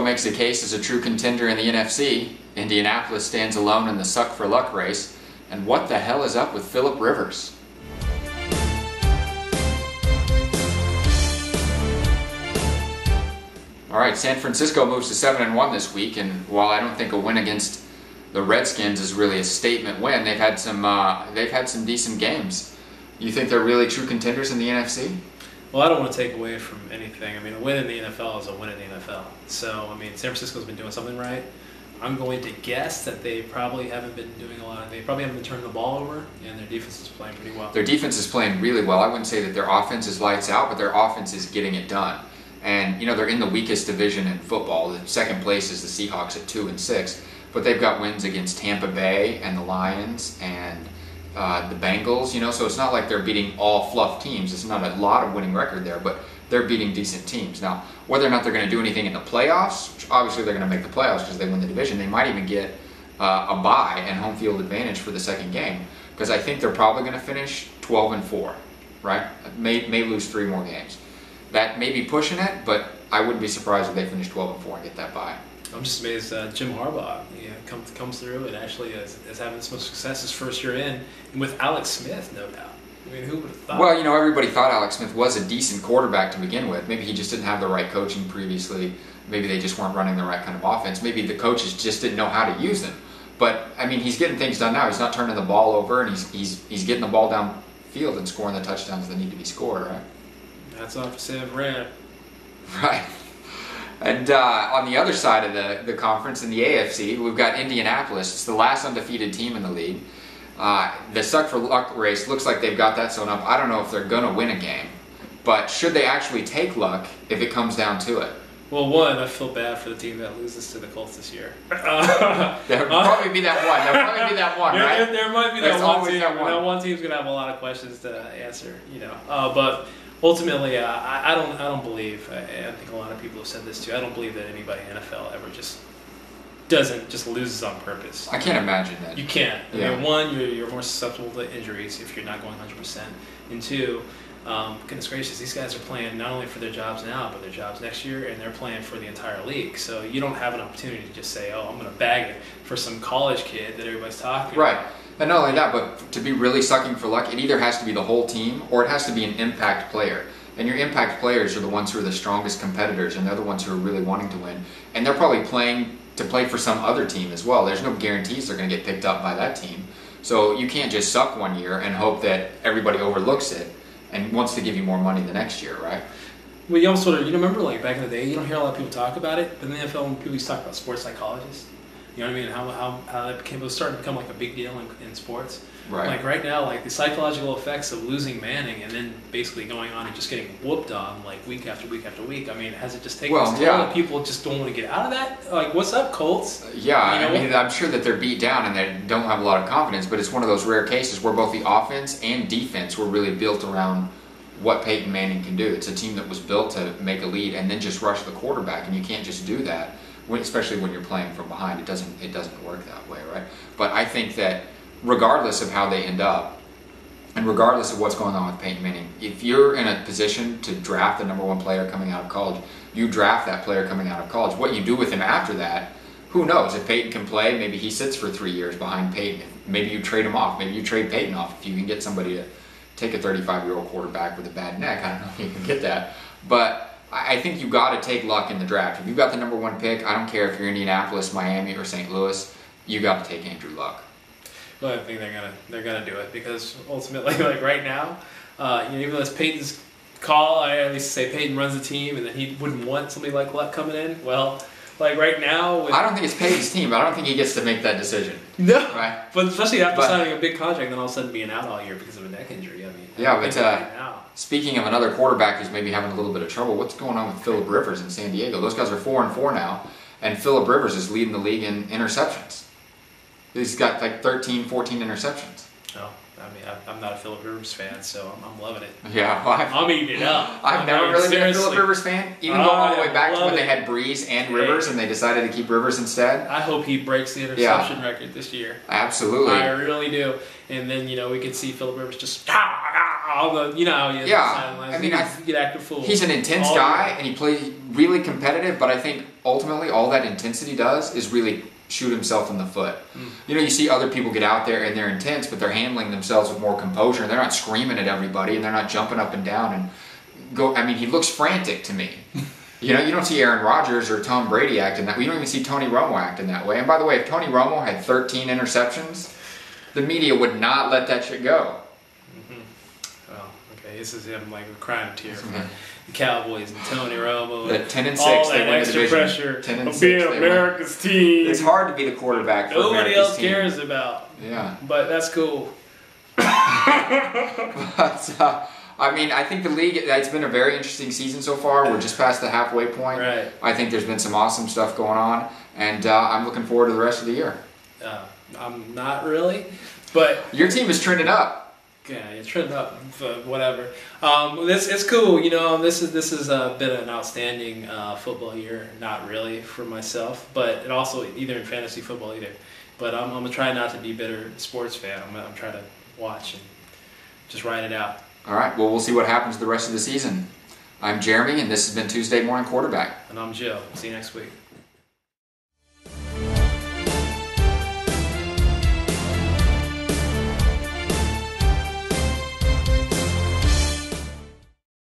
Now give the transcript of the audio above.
Makes a case as a true contender in the NFC. Indianapolis stands alone in the suck for luck race. And what the hell is up with Phillip Rivers? All right, San Francisco moves to 7-1 this week, and while I don't think a win against the Redskins is really a statement win, they've had some decent games. You think they're really true contenders in the NFC? Well, I don't want to take away from anything. I mean, a win in the NFL is a win in the NFL. So, I mean, San Francisco's been doing something right. I'm going to guess that they probably haven't been doing a lot. They probably haven't been turning the ball over, and their defense is playing pretty well. Their defense is playing really well. I wouldn't say that their offense is lights out, but their offense is getting it done. And, you know, they're in the weakest division in football. The second place is the Seahawks at 2-6. But they've got wins against Tampa Bay and the Lions and the Bengals, you know, so it's not like they're beating all fluff teams. It's not a lot of winning record there, but they're beating decent teams. Now, whether or not they're going to do anything in the playoffs, which obviously they're going to make the playoffs because they win the division, they might even get a bye and home field advantage for the second game, because I think they're probably going to finish 12-4, right? May lose 3 more games. That may be pushing it, but I wouldn't be surprised if they finish 12-4 and get that bye. I'm just amazed Jim Harbaugh comes through and actually is having this much success his first year in, and with Alex Smith, no doubt. I mean, who would have thought? Well, you know, everybody thought Alex Smith was a decent quarterback to begin with. Maybe he just didn't have the right coaching previously. Maybe they just weren't running the right kind of offense. Maybe the coaches just didn't know how to use him. But, I mean, he's getting things done now. He's not turning the ball over, and he's getting the ball downfield and scoring the touchdowns that need to be scored, right? That's off to Sam Brand. Right. And on the other side of the conference, in the AFC, we've got Indianapolis. It's the last undefeated team in the league. The suck for luck race looks like they've got that sewn up. I don't know if they're going to win a game, but should they actually take luck if it comes down to it? Well, one, I feel bad for the team that loses to the Colts this year. There'll probably be that one. There'll probably be that one, right? There might be that one team. That one team's going to have a lot of questions to answer, you know. But ultimately, I don't believe. I think a lot of people have said this too. I don't believe that anybody in the NFL ever just loses on purpose. I can't imagine that. You can't. Yeah. I mean, one, you're more susceptible to injuries if you're not going 100%. And two, goodness gracious, these guys are playing not only for their jobs now, but their jobs next year, and they're playing for the entire league. So you don't have an opportunity to just say, "Oh, I'm going to bag it for some college kid that everybody's talking right. about." Right. And not only that, but to be really sucking for luck, it either has to be the whole team or it has to be an impact player. And your impact players are the ones who are the strongest competitors, and they're the ones who are really wanting to win. And they're probably playing to play for some other team as well. There's no guarantees they're going to get picked up by that team. So you can't just suck one year and hope that everybody overlooks it and wants to give you more money the next year, right? Well, you also remember like back in the day, you don't hear a lot of people talk about it, but in the NFL, when people used to talk about sports psychologists, you know what I mean? How it was starting to become like a big deal in sports. Right. Like right now, like the psychological effects of losing Manning and then basically going on and just getting whooped on like week after week after week. I mean, has it just taken this toll that people just don't want to get out of that? Like, what's up, Colts? Yeah, you know, I mean, I'm sure that they're beat down and they don't have a lot of confidence, but it's one of those rare cases where both the offense and defense were really built around what Peyton Manning can do. It's a team that was built to make a lead and then just rush the quarterback, and you can't just do that, especially when you're playing from behind. It doesn't work that way, right? But I think that regardless of how they end up, and regardless of what's going on with Peyton Manning, if you're in a position to draft the number one player coming out of college, you draft that player coming out of college. What you do with him after that, who knows? If Peyton can play, maybe he sits for 3 years behind Peyton. Maybe you trade him off. Maybe you trade Peyton off if you can get somebody to take a 35-year-old quarterback with a bad neck. I don't know if you can get that. But I think you've got to take luck in the draft. If you've got the number one pick, I don't care if you're Indianapolis, Miami, or St. Louis, you got to take Andrew Luck. Well, I think they're gonna do it because ultimately, like right now, even though it's Peyton's call, I at least say Peyton runs the team, and then he wouldn't want somebody like Luck coming in. Well, like right now, I don't think it's Peyton's team. But I don't think he gets to make that decision. No, right? But especially after signing a big contract, then all of a sudden being out all year because of a neck injury. I mean, yeah, but speaking of another quarterback who's maybe having a little bit of trouble, what's going on with Phillip Rivers in San Diego? Those guys are 4-4 now, and Phillip Rivers is leading the league in interceptions. He's got like 13, 14 interceptions. Oh, I mean, I'm not a Phillip Rivers fan, so I'm loving it. Yeah, well, I'm eating it up. I've never really been a Phillip Rivers fan, even going all the way back to when they had Breeze and Rivers, and they decided to keep Rivers instead. I hope he breaks the interception record this year. Absolutely. I really do. And then, we could see Phillip Rivers just all the, how he is. Yeah, I mean, get active fool. He's an intense guy, and he plays really competitive, but I think ultimately all that intensity does is really shoot himself in the foot. You know, you see other people get out there and they're intense, but they're handling themselves with more composure, and they're not screaming at everybody, and they're not jumping up and down and go. I mean, he looks frantic to me. You know, you don't see Aaron Rodgers or Tom Brady acting that way. You don't even see Tony Romo acting that way. And by the way, if Tony Romo had 13 interceptions, the media would not let that shit go. Well, okay, this is him like crying a tear for the Cowboys and Tony Romo. The 10 and 6, all they that win the extra division. pressure 10 and of 6, being they win. America's team. It's hard to be the quarterback for Nobody America's else team. cares about. Yeah. But that's cool. But, I mean, I think the league, it's been a very interesting season so far. We're just past the halfway point. Right. I think there's been some awesome stuff going on, and I'm looking forward to the rest of the year. I'm not really, but Your team is trending up. yeah, it's trending up, whatever. It's cool, you know. This has been an outstanding football year. Not really for myself, but it also either in fantasy football either. But I'm gonna try not to be a bitter sports fan. I'm trying to watch and just ride it out. All right, well, we'll see what happens the rest of the season. I'm Jeremy, and this has been Tuesday Morning Quarterback. And I'm Joe. See you next week.